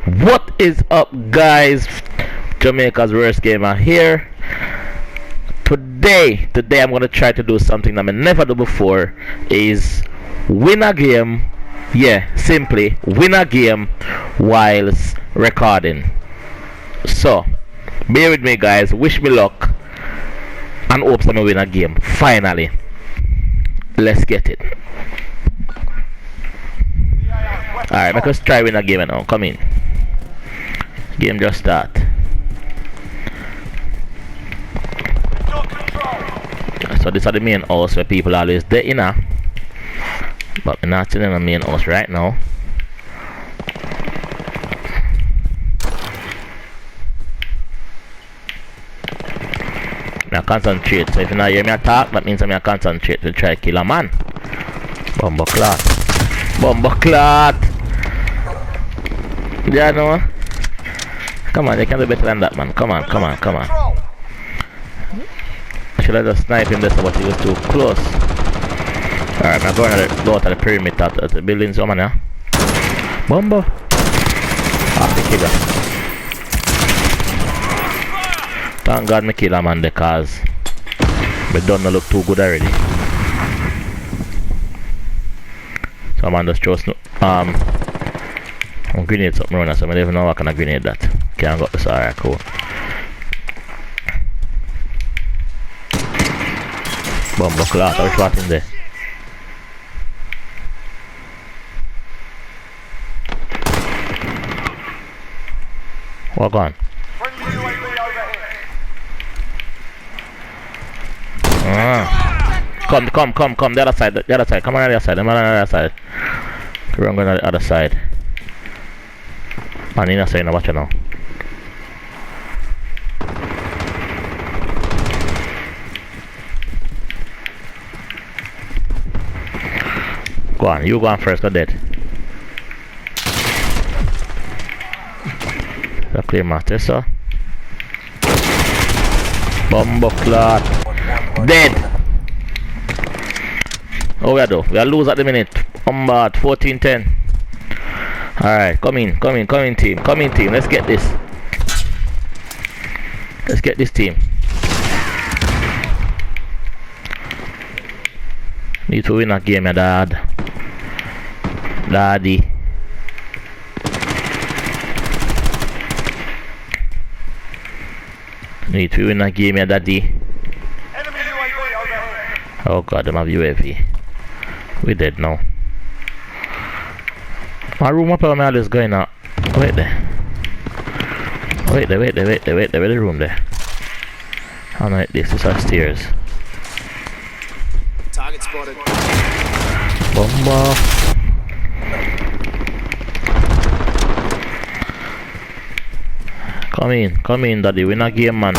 What is up, guys? Jamaica's worst gamer here. Today I'm gonna try to do something that I never do before. Is win a game. Yeah, simply win a game whilst recording. So bear with me, guys. Wish me luck and hope I'm gonna win a game. Finally, let's get it. Alright, make us try win a game now. Come in. Game just start. So this are the main house where people always there, you know. But we're not in the main house right now. I concentrate. So if you not hear me talk, that means I concentrate to try to kill a man. Bumbo clot. Bumbo clot. Yeah, no. Come on, you can do better than that, man. Come on. Should I just snipe him this, but he was too close. Alright, I'm going to go out of the perimeter of the building, so man, yeah. Bumbo. Off the killer. Thank God me kill a man because we don't look too good already. So man just throw grenade something around, so I don't even know what kind of grenade that. Can't go up this. Alright, cool. Bumbo clot, I was watching there. Walk on. Come, the other side, come on the other side, I'm on the other side. We're going on the other side. Man, you're not saying watch it now. Go on, you go on first, go dead. The clear master, sir. Bumbo clot. Dead. Oh, we are though. We are lose at the minute. Bombard 14-10. Alright, come in team. Let's get this. Let's get this team. Need to win a game, my dad. Daddy. Need to win a game, my daddy. Oh god, them have UAV. We dead now. My room up on my all is going out. Wait there. Wait there, the room there. I like this is upstairs. Target spotted. Bomba. Come in, daddy. Win a game, man.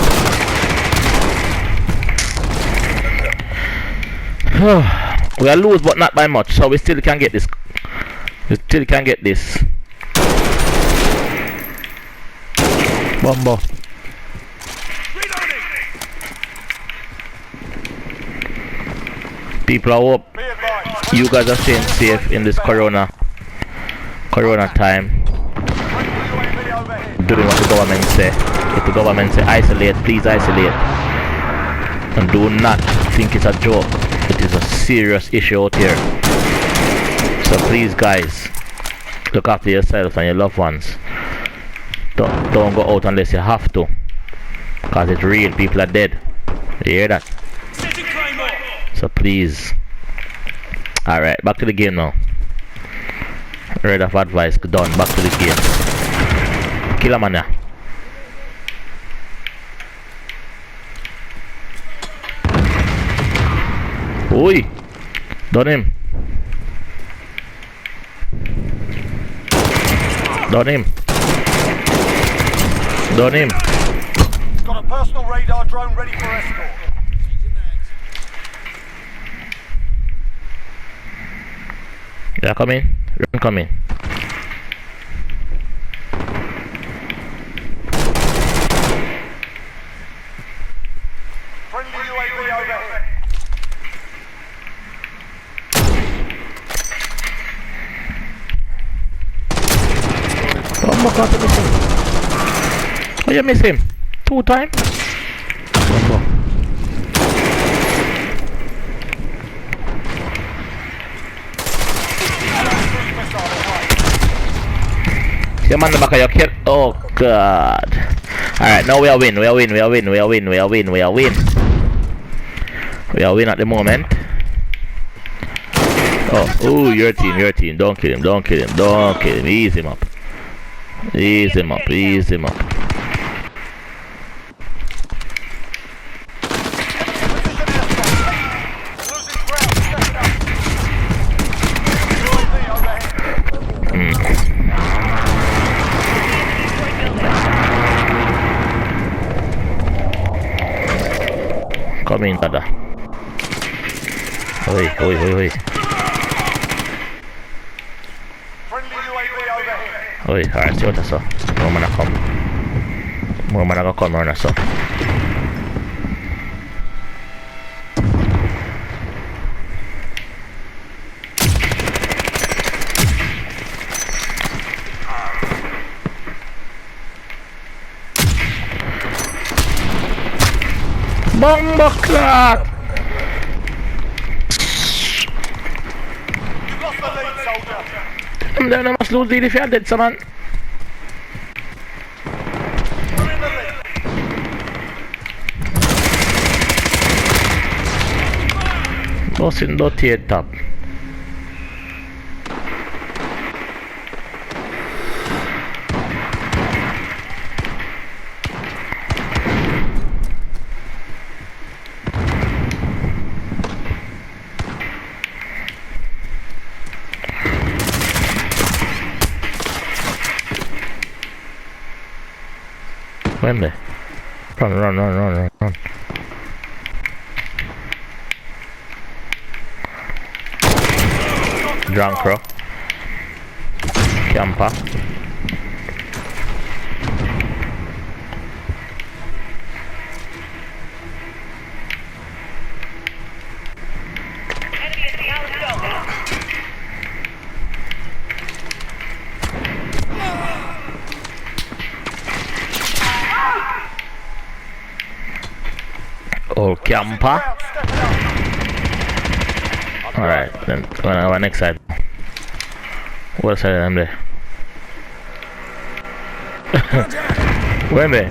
We are lose, but not by much, so we still can get this. Bombo. People are up. You guys are staying safe in this corona time. Doing what the government say. If the government say isolate, please isolate. And do not think it's a joke. It is a serious issue out here. So please, guys, look after yourselves and your loved ones. Don't go out unless you have to, cause it's real. People are dead. You hear that? So please. Alright, back to the game now. Word of advice done. Back to the game. Kill a man now. Oi! Done him. Got a personal radar drone ready for escort. Yeah, come in. Come in. Friendly UAV overhead. Bumbo clock, you miss him. Oh, you miss him? 2 times? Bumbo. Your man in the back of your kid. Oh god. Alright, now we are win. We are win at the moment. Oh, ooh, your team. Don't kill him. Ease him up. Come in, brother. Oi. Friendly UAV overhead. Oi, alright, see what I saw. More man gonna come around, I saw. Bomba clock! You've lost the lead, soldier. I must lose lead if you're dead, someone. You're in the lead. Bossing dirty head top. When they run. Drunk bro. Camper. Oh, camper. Alright, then our next side. What side am there? When they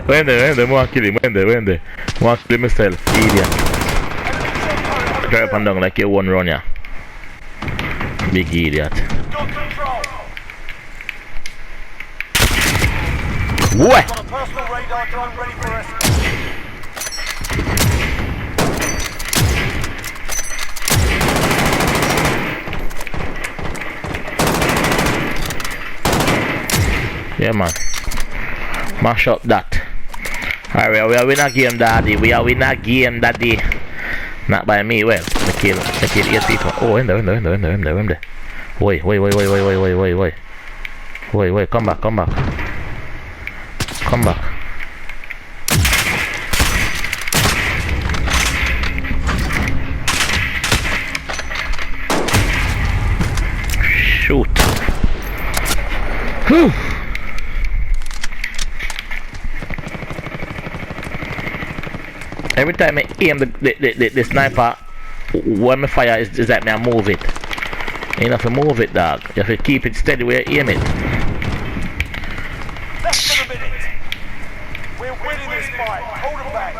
want to kill him, when they want to kill himself, idiot. Drive up and down like you one run, yeah. Big idiot. What? Got a personal radar drone ready for escort. Yeah, man. Mash up that. Alright, we are win a game, daddy. Not by me, well. I kill 8 people. Oh, in there. Wait, come back. Shoot. Whew. Every time I aim the sniper, when I fire is that me I move it. You have to move it, dog. You have to keep it steady where you aim it. Less than a minute. We're winning this fight. Hold them back.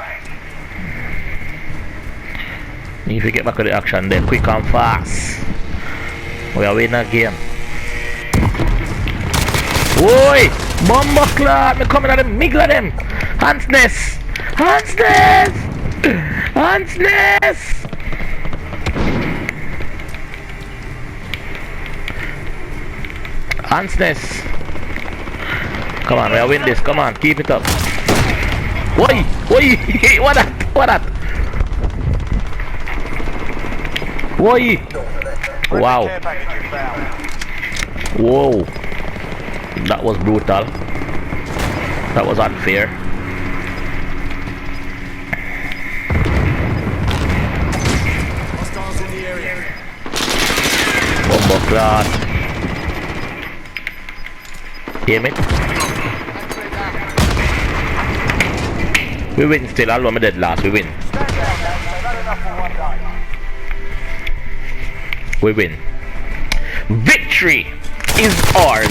If you get back to the action then quick and fast. We are winning a game. Oi! Bomber cloud! Me coming at the middle of them! Hans nest! Come on, we are win this. Come on, keep it up. Oi! What that? Oi! Wow. Whoa. That was brutal. That was unfair. Hostiles in the area. Bomber class. Aim it. We win still, although I'm dead last, we win. We win. Victory is ours.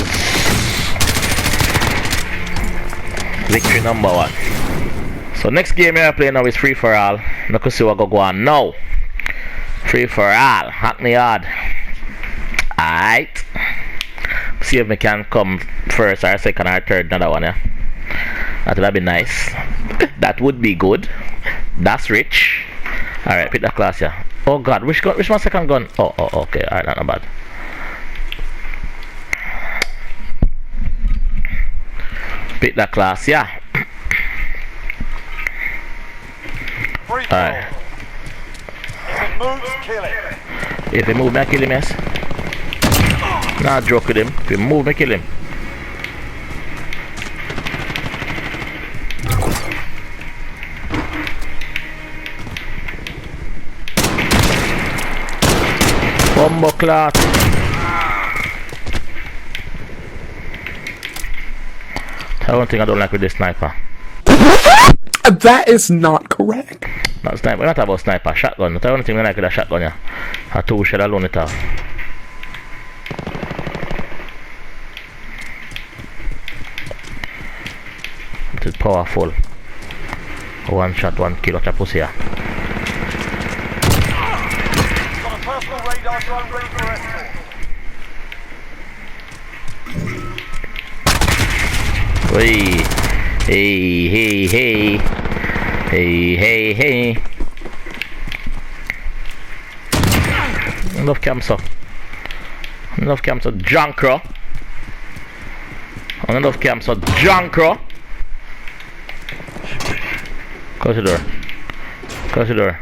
Victory number 1. So next game we are playing now is free for all. Now can see what go on now. Free for all. Hackney hard. Alright. See if we can come first or second or third, another one, yeah. That would be nice. That would be good. That's rich. Alright, pick that class, yeah. Oh god, which one second gun? Oh, okay, alright, not bad. Pick that class, yeah. Alright. If he move, me I kill him, yes. Nah, joke with him. If he move, me kill him. Bombo clock. That's one thing I don't like with this sniper. That is not correct. Not sniper, we're not about sniper, shotgun. That's the only thing I like with a shotgun, yeah. A 2 shell alone it off. It is powerful. 1 shot, 1 kill, what a pussy, yeah. Hey, hey. Enough camps up. Junkro. Enough camps up. Junkro. Close the door.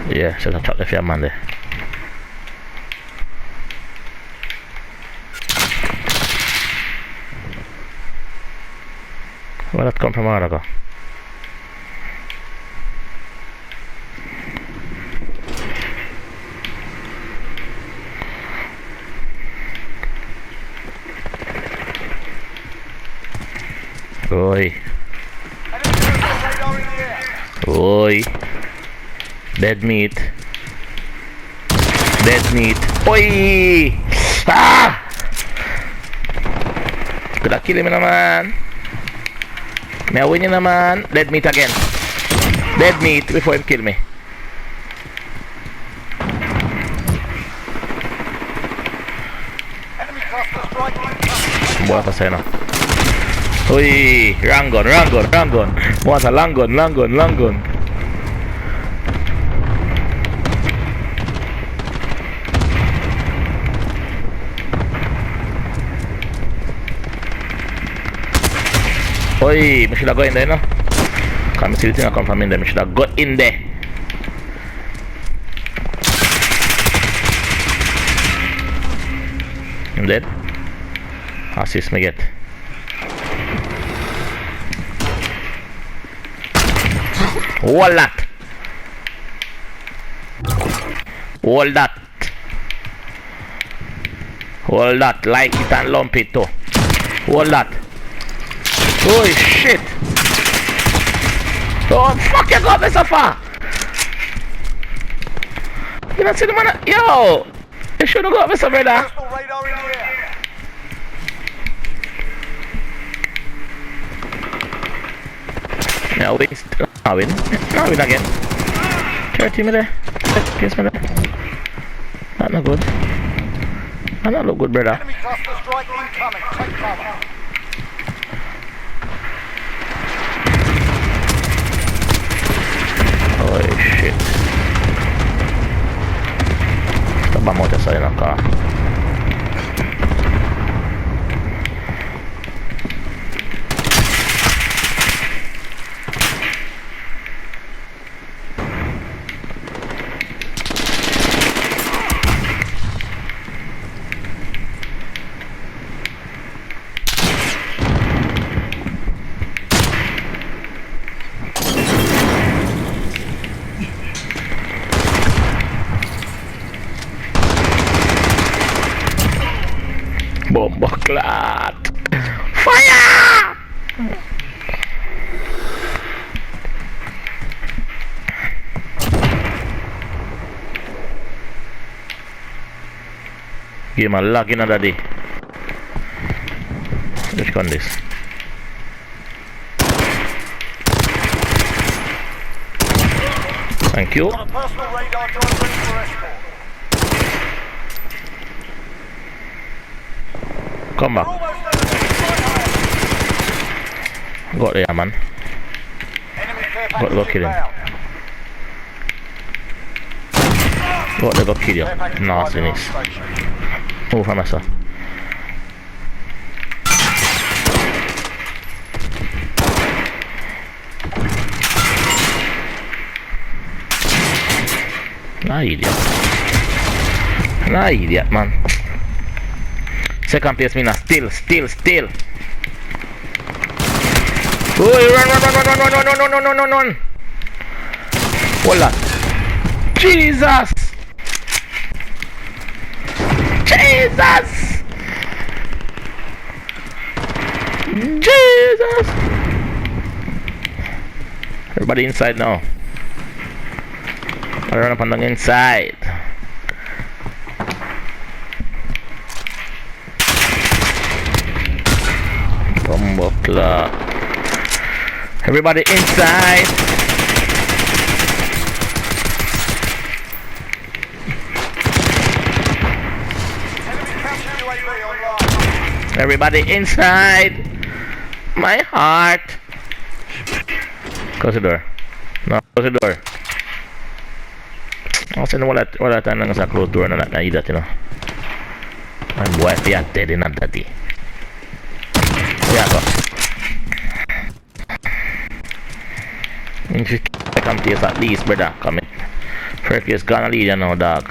Yeah, so I shot the fair man there. Where that come from, Arago? Oi. Dead meat. Oi! Ah! Could I kill him, man? May I win you, man? Dead meat again. Dead meat before him kill me. What was I now? Oi! Wrong gun. What a long gun. Oi, me should have got in there, no? Can't see the thing I come from in there, me should have got in there. I'm dead. Assist me get. Hold that, like it and lump it too. Hold that. Holy shit! Oh fuck, you got me so far! You not see the man? Yo! You should have got me so, brother. Yeah, win again. 30 me there. Kiss me there. That not good. That not look good, brother. Enemy cluster strike incoming. Take cover. Oh shit. Vamos a salir acá. Bomba clat. Fire! Game a lag in another day. Which one this? Thank you. Got a personal radar drone ready for escort. Come back. Almost there. Right Got there, man. enemy care Got to go package kill him. inbound. Got to go kill you. Care package Nastiness. arriving on station. Move from us, sir. Nah, idiot. Nah, idiot, man. Second place, me now. Still. Oh, run. Hold on. Jesus! Everybody inside now. I run up on the inside. Bomba clock. Everybody inside. Enemy counter UAV online. Everybody inside. My heart. Close the door. No, close the door. I was saying all that time I'm gonna close the door and I eat that, you know. My wife is dead in a daddy. Yeah, go. In 50 second place at least, brother. Come in. First place gonna lead you now, dog.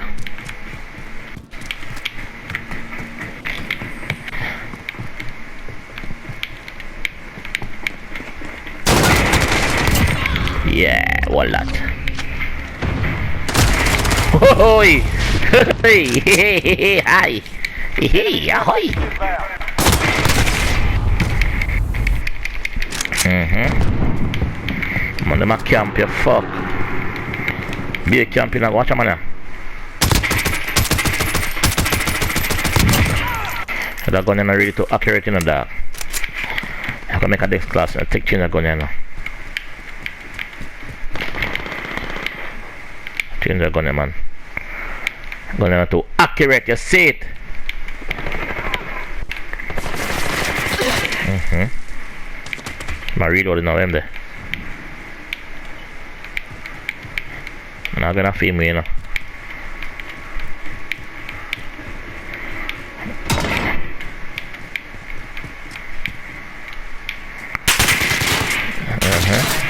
Yeah, what that? Hoi! Hey! Hi! Hey! Ahoy! Man, them a camp you, fuck. Be a camping and watch a man. That gun is not really too accurate in the dark. I can make a next class and take change the gun now. Change the gun, man. Gun is not too accurate, you see it? I'm reloading now, am there? I'm not gonna film you, you know.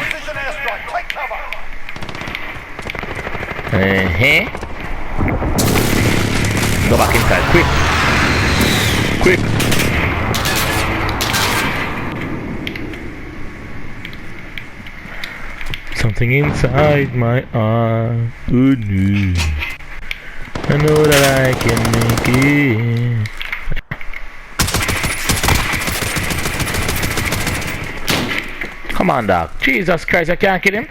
Precision airstrike. Take cover. Go back inside, quick. Something inside my arm. Good news. I know that I can make it. Come on, dog. Jesus Christ, I can't kill him.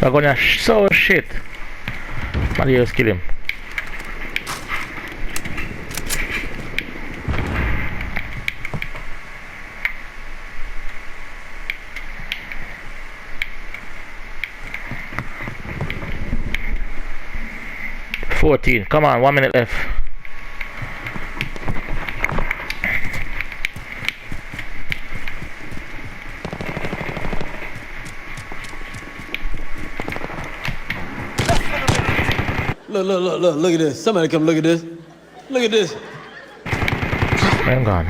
I'm gonna so shit. Somebody else kill him. Come on, 1 minute left. Look at this. Somebody come look at this. Look at this. Where I'm gone.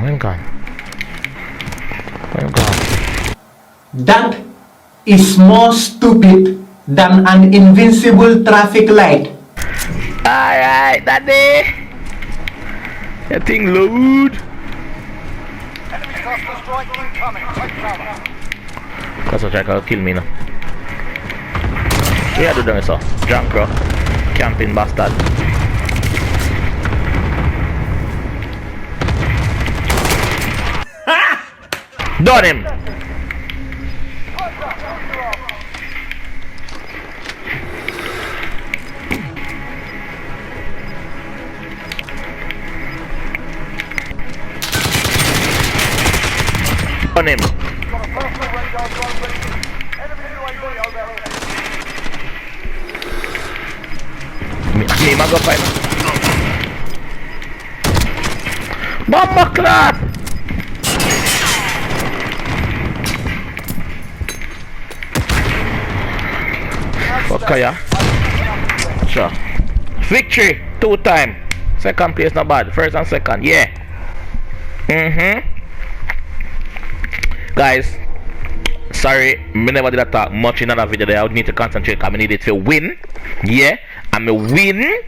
That is more stupid than an invincible traffic light. Alright, daddy. That thing load. Enemy cluster strike incoming. Take cover. That's what try to kill me now. Yeah, do them so. Drunk bro. Camping bastard. Done him! On him. Me mag go fight. Bomba clap. Okay, yeah. Sure. Victory 2 times. Second place not bad. First and second, yeah. Guys, sorry, me never did talk much in another video there. I would need to concentrate because I need it to win. Yeah, and me win.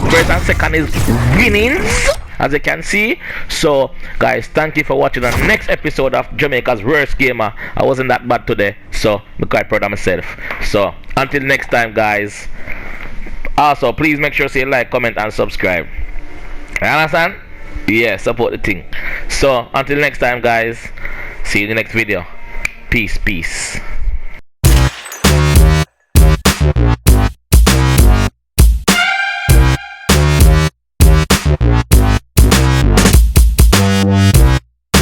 First and second is winnings, as you can see. So guys, thank you for watching the next episode of Jamaica's Worst Gamer. I wasn't that bad today, so I'm quite proud of myself. So until next time guys, also please make sure to like, comment and subscribe. You understand? Yeah, support the thing. So until next time guys, see you in the next video. Peace.